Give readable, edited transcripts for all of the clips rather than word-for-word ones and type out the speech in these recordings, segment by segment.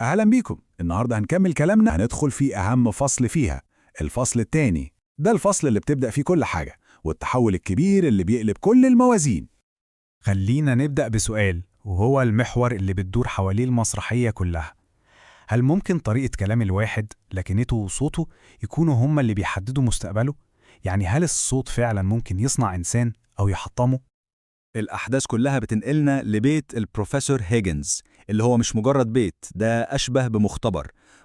أهلا بيكم. النهاردة هنكمل كلامنا، هندخل في أهم فصل فيها، الفصل الثاني. ده الفصل اللي بتبدأ فيه كل حاجة، والتحول الكبير اللي بيقلب كل الموازين. خلينا نبدأ بسؤال، وهو المحور اللي بتدور حواليه المسرحية كلها. هل ممكن طريقة كلام الواحد، لكنته وصوته، يكونوا هما اللي بيحددوا مستقبله؟ يعني هل الصوت فعلا ممكن يصنع إنسان أو يحطمه؟ الأحداث كلها بتنقلنا لبيت البروفيسور هيجنز، اللي هو مش مجرد بيت، ده أشبه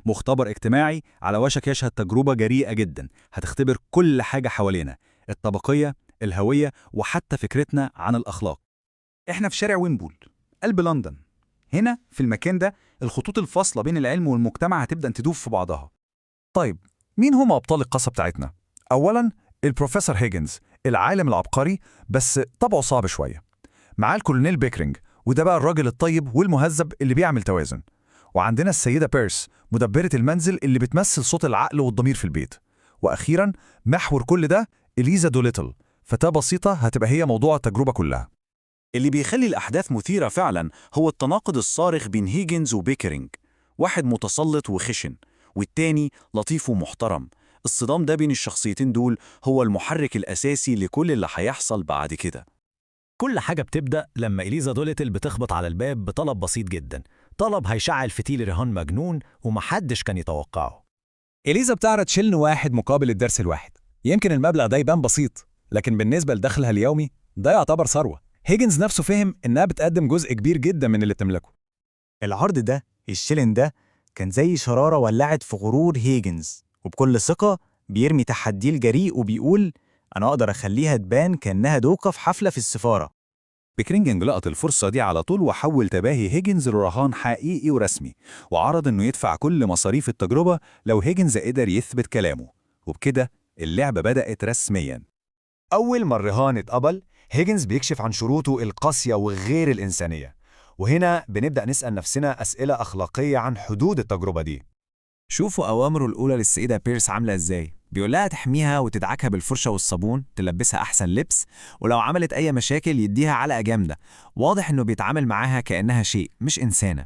مختبر اجتماعي على وشك يشهد تجربة جريئة جدا هتختبر كل حاجة حوالينا، الطبقية، الهوية، وحتى فكرتنا عن الأخلاق. احنا في شارع ويمبول، قلب لندن. هنا في المكان ده الخطوط الفاصلة بين العلم والمجتمع هتبدأ تدوب في بعضها. طيب، مين هم أبطال القصة بتاعتنا؟ أولاً البروفيسور هيجنز، العالم العبقري بس طبعه صعب شوية. معاه الكولونيل بيكرينج، وده بقى الراجل الطيب والمهذب اللي بيعمل توازن. وعندنا السيدة بيرس، مدبرة المنزل اللي بتمثل صوت العقل والضمير في البيت. وأخيراً محور كل ده إليزا دوليتل، فتاة بسيطة هتبقى هي موضوع التجربة كلها. اللي بيخلي الأحداث مثيرة فعلا هو التناقض الصارخ بين هيجنز وبيكرينج، واحد متسلط وخشن والتاني لطيف ومحترم. الصدام ده بين الشخصيتين دول هو المحرك الأساسي لكل اللي هيحصل بعد كده. كل حاجة بتبدأ لما إليزا دوليتل بتخبط على الباب بطلب بسيط جدا، طلب هيشعل فتيل رهان مجنون ومحدش كان يتوقعه. إليزا بتعرض شلن واحد مقابل الدرس الواحد. يمكن المبلغ ده يبان بسيط، لكن بالنسبة لدخلها اليومي ده يعتبر ثروة. هيجنز نفسه فهم إنها بتقدم جزء كبير جدا من اللي بتملكه. العرض ده، الشلن ده، كان زي شرارة ولعت في غرور هيجنز، وبكل ثقة بيرمي تحديه الجريء وبيقول: أنا أقدر أخليها تبان كأنها دوقة في حفلة في السفارة. بيكرينج لقط الفرصة دي على طول وحول تباهي هيجنز لرهان حقيقي ورسمي، وعرض إنه يدفع كل مصاريف التجربة لو هيجنز قدر يثبت كلامه. وبكده اللعبة بدأت رسمياً. أول ما الرهان اتقبل، هيجنز بيكشف عن شروطه القاسية وغير الإنسانية. وهنا بنبدأ نسأل نفسنا أسئلة أخلاقية عن حدود التجربة دي. شوفوا أوامره الأولى للسيدة بيرس عاملة إزاي. بيقول لها تحميها وتدعكها بالفرشة والصابون، تلبسها أحسن لبس، ولو عملت أي مشاكل يديها علقة جامدة. واضح إنه بيتعامل معاها كأنها شيء مش إنسانة.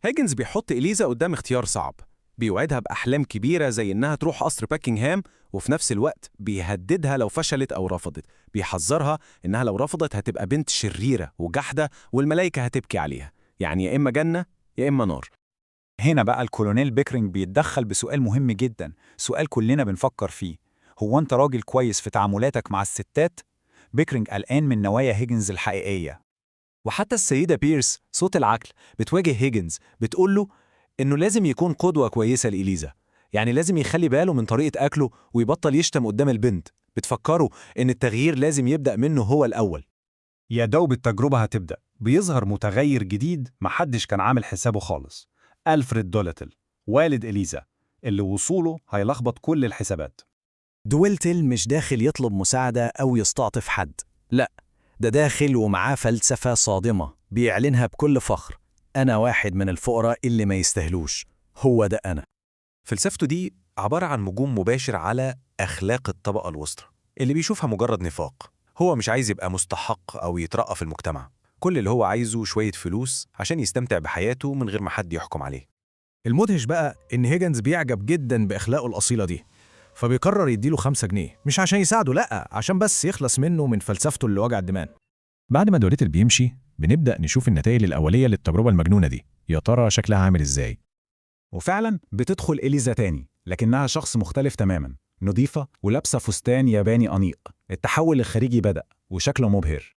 هيجنز بيحط إليزا قدام اختيار صعب، بيوعدها بأحلام كبيرة زي إنها تروح قصر باكنغهام، وفي نفس الوقت بيهددها لو فشلت أو رفضت، بيحذرها إنها لو رفضت هتبقى بنت شريرة وجحدة والملايكة هتبكي عليها، يعني يا إما جنة يا إما نار. هنا بقى الكولونيل بيكرينج بيتدخل بسؤال مهم جدا، سؤال كلنا بنفكر فيه: هو أنت راجل كويس في تعاملاتك مع الستات؟ بيكرينج قلقان من نوايا هيجنز الحقيقية. وحتى السيدة بيرس صوت العقل بتواجه هيجنز، بتقول له إنه لازم يكون قدوة كويسة لإليزا، يعني لازم يخلي باله من طريقة أكله ويبطل يشتم قدام البنت. بتفكره إن التغيير لازم يبدأ منه هو الأول. يا دوب التجربة هتبدأ، بيظهر متغير جديد محدش كان عامل حسابه خالص: ألفريد دوليتل، والد إليزا، اللي وصوله هيلخبط كل الحسابات. دوليتل مش داخل يطلب مساعدة أو يستعطف حد، لأ، ده داخل ومعاه فلسفة صادمة بيعلنها بكل فخر: أنا واحد من الفقراء اللي ما يستهلوش، هو ده أنا. فلسفته دي عبارة عن هجوم مباشر على أخلاق الطبقة الوسطى اللي بيشوفها مجرد نفاق. هو مش عايز يبقى مستحق أو يترقى في المجتمع، كل اللي هو عايزه شوية فلوس عشان يستمتع بحياته من غير ما حد يحكم عليه. المدهش بقى إن هيجنز بيعجب جدا بأخلاقه الأصيلة دي، فبيقرر يديله 5 جنيه، مش عشان يساعده، لأ، عشان بس يخلص منه من فلسفته اللي وجع الدماغ. بعد ما دوليتل بيمشي، بنبدأ نشوف النتائج الأولية للتجربة المجنونة دي، يا ترى شكلها عامل إزاي؟ وفعلا بتدخل إليزا تاني، لكنها شخص مختلف تماما، نظيفة ولابسة فستان ياباني أنيق. التحول الخارجي بدأ وشكله مبهر.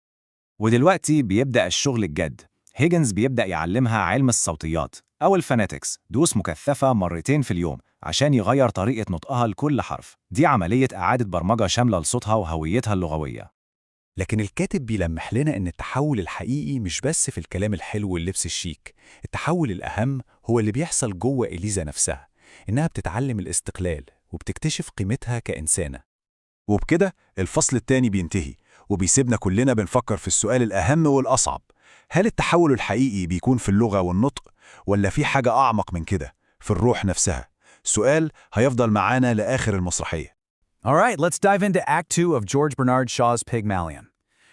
ودلوقتي بيبدأ الشغل الجد. هيجنز بيبدأ يعلمها علم الصوتيات أو الفونيتكس، دوس مكثفة مرتين في اليوم عشان يغير طريقة نطقها لكل حرف. دي عملية إعادة برمجة شاملة لصوتها وهويتها اللغوية. لكن الكاتب بيلمح لنا إن التحول الحقيقي مش بس في الكلام الحلو واللبس الشيك، التحول الأهم هو اللي بيحصل جوه إليزا نفسها، إنها بتتعلم الاستقلال وبتكتشف قيمتها كإنسانة. وبكده الفصل الثاني بينتهي، وبيسيبنا كلنا بنفكر في السؤال الأهم والأصعب: هل التحول الحقيقي بيكون في اللغة والنطق، ولا في حاجة أعمق من كده في الروح نفسها؟ سؤال هيفضل معانا لآخر المسرحية. All right, let's dive into Act 2 of George Bernard Shaw's Pygmalion.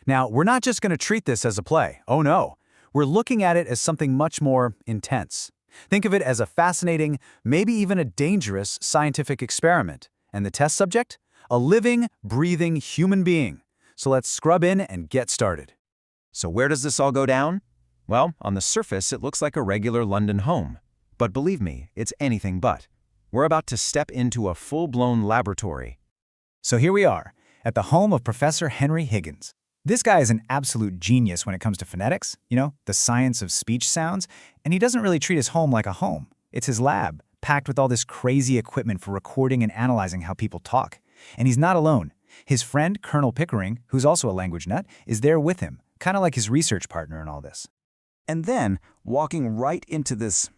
Now, we're not just going to treat this as a play. Oh no. We're looking at it as something much more intense. Think of it as a fascinating, maybe even a dangerous scientific experiment. And the test subject? A living, breathing human being. So let's scrub in and get started. So where does this all go down? Well, on the surface, it looks like a regular London home. But believe me, it's anything but. We're about to step into a full-blown laboratory. So here we are, at the home of Professor Henry Higgins. This guy is an absolute genius when it comes to phonetics, the science of speech sounds, and he doesn't really treat his home like a home. It's his lab, packed with all this crazy equipment for recording and analyzing how people talk. And he's not alone. His friend, Colonel Pickering, who's also a language nut, is there with him, kind of like his research partner in all this. And then, walking right into this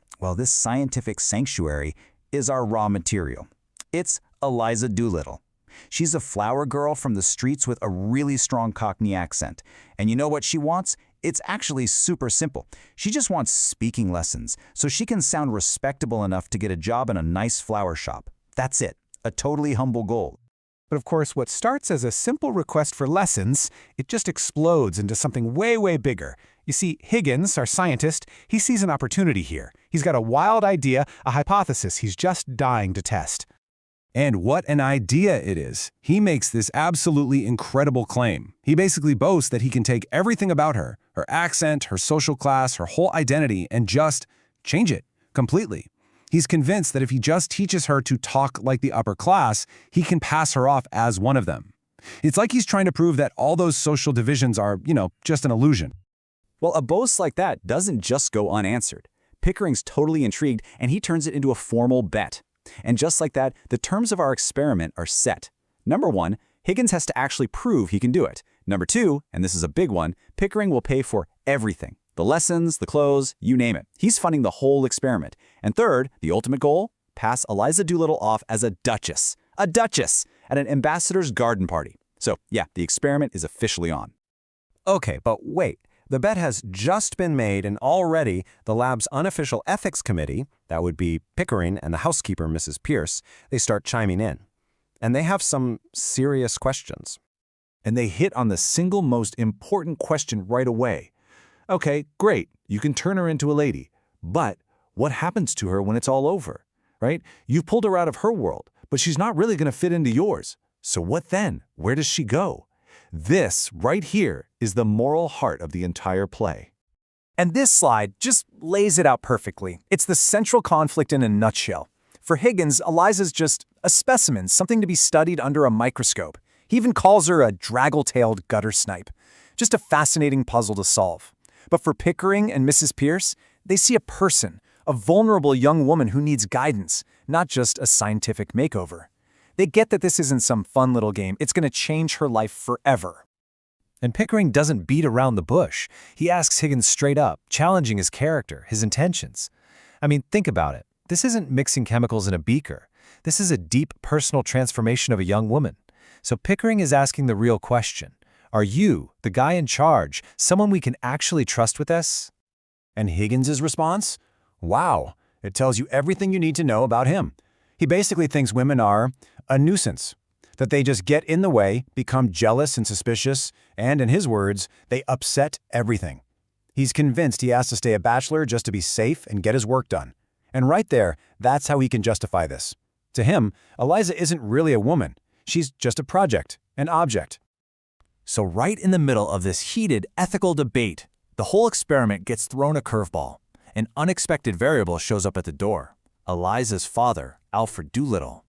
scientific sanctuary is our raw material. It's Eliza Doolittle. She's a flower girl from the streets with a really strong Cockney accent. And you know what she wants? It's actually super simple. She just wants speaking lessons, so she can sound respectable enough to get a job in a nice flower shop. That's it. A totally humble goal. But of course, what starts as a simple request for lessons, it just explodes into something way, way bigger. You see, Higgins, our scientist, he sees an opportunity here. He's got a wild idea, a hypothesis he's just dying to test. And what an idea it is. He makes this absolutely incredible claim. He basically boasts that he can take everything about her accent, her social class, her whole identity, and just change it completely. He's convinced that if he just teaches her to talk like the upper class, he can pass her off as one of them. It's like he's trying to prove that all those social divisions are, just an illusion. Well, a boast like that doesn't just go unanswered. Pickering's totally intrigued, and he turns it into a formal bet. And just like that, the terms of our experiment are set. Number 1, Higgins has to actually prove he can do it. Number 2, and this is a big one, Pickering will pay for everything. The lessons, the clothes, you name it. He's funding the whole experiment. And third, the ultimate goal, pass Eliza Doolittle off as a duchess. A duchess! At an ambassador's garden party. So, yeah, the experiment is officially on. Okay, but wait. The bet has just been made, and already the lab's unofficial ethics committee, that would be Pickering and the housekeeper, Mrs. Pierce, they start chiming in. And they have some serious questions. And they hit on the single most important question right away. Okay, great, you can turn her into a lady. But what happens to her when it's all over, right? You've pulled her out of her world, but she's not really going to fit into yours. So what then? Where does she go? This, right here, is the moral heart of the entire play. And this slide just lays it out perfectly. It's the central conflict in a nutshell. For Higgins, Eliza's just a specimen, something to be studied under a microscope. He even calls her a draggle-tailed gutter snipe. Just a fascinating puzzle to solve. But for Pickering and Mrs. Pierce, they see a person, a vulnerable young woman who needs guidance, not just a scientific makeover. They get that this isn't some fun little game. It's going to change her life forever. And Pickering doesn't beat around the bush. He asks Higgins straight up, challenging his character, his intentions. I mean, think about it. This isn't mixing chemicals in a beaker. This is a deep personal transformation of a young woman. So Pickering is asking the real question. Are you, the guy in charge, someone we can actually trust with this? And Higgins' response? Wow, it tells you everything you need to know about him. He basically thinks women are a nuisance, that they just get in the way, become jealous and suspicious, and in his words, they upset everything. He's convinced he has to stay a bachelor just to be safe and get his work done. And right there, that's how he can justify this. To him, Eliza isn't really a woman. She's just a project, an object. So right in the middle of this heated ethical debate, the whole experiment gets thrown a curveball. An unexpected variable shows up at the door. Eliza's father, Alfred Doolittle.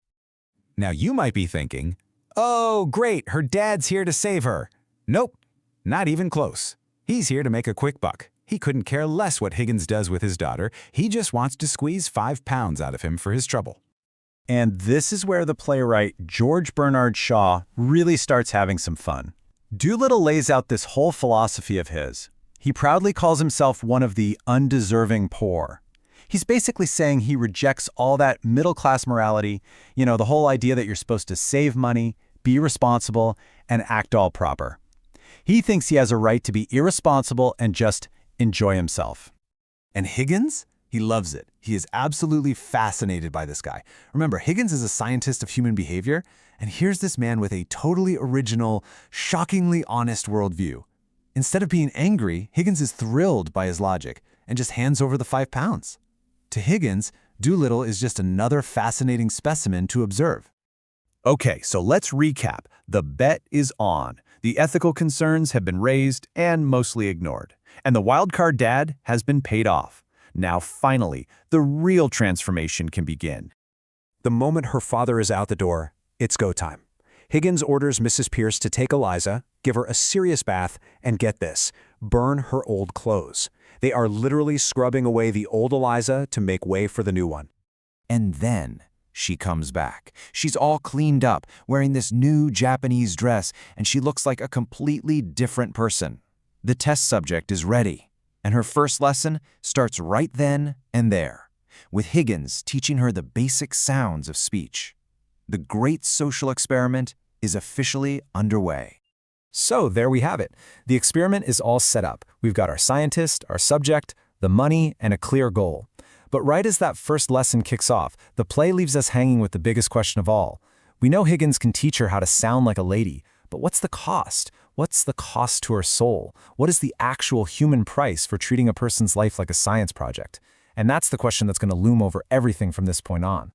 Now you might be thinking, oh great, her dad's here to save her. Nope, not even close. He's here to make a quick buck. He couldn't care less what Higgins does with his daughter. He just wants to squeeze 5 pounds out of him for his trouble. And this is where the playwright George Bernard Shaw really starts having some fun. Doolittle lays out this whole philosophy of his. He proudly calls himself one of the undeserving poor. He's basically saying he rejects all that middle-class morality, the whole idea that you're supposed to save money, be responsible, and act all proper. He thinks he has a right to be irresponsible and just enjoy himself. And Higgins? He loves it. He is absolutely fascinated by this guy. Remember, Higgins is a scientist of human behavior, and here's this man with a totally original, shockingly honest worldview. Instead of being angry, Higgins is thrilled by his logic and just hands over the 5 pounds. To Higgins, Doolittle is just another fascinating specimen to observe. Okay, so let's recap. The bet is on. The ethical concerns have been raised and mostly ignored. And the wildcard dad has been paid off. Now, finally, the real transformation can begin. The moment her father is out the door, it's go time. Higgins orders Mrs. Pierce to take Eliza, give her a serious bath, and get this, burn her old clothes. They are literally scrubbing away the old Eliza to make way for the new one. And then she comes back. She's all cleaned up, wearing this new Japanese dress, and she looks like a completely different person. The test subject is ready, and her first lesson starts right then and there, with Higgins teaching her the basic sounds of speech. The great social experiment is officially underway. So there we have it. The experiment is all set up. We've got our scientist, our subject, the money, and a clear goal. But right as that first lesson kicks off, the play leaves us hanging with the biggest question of all. We know Higgins can teach her how to sound like a lady, but what's the cost? What's the cost to her soul? What is the actual human price for treating a person's life like a science project? And that's the question that's going to loom over everything from this point on.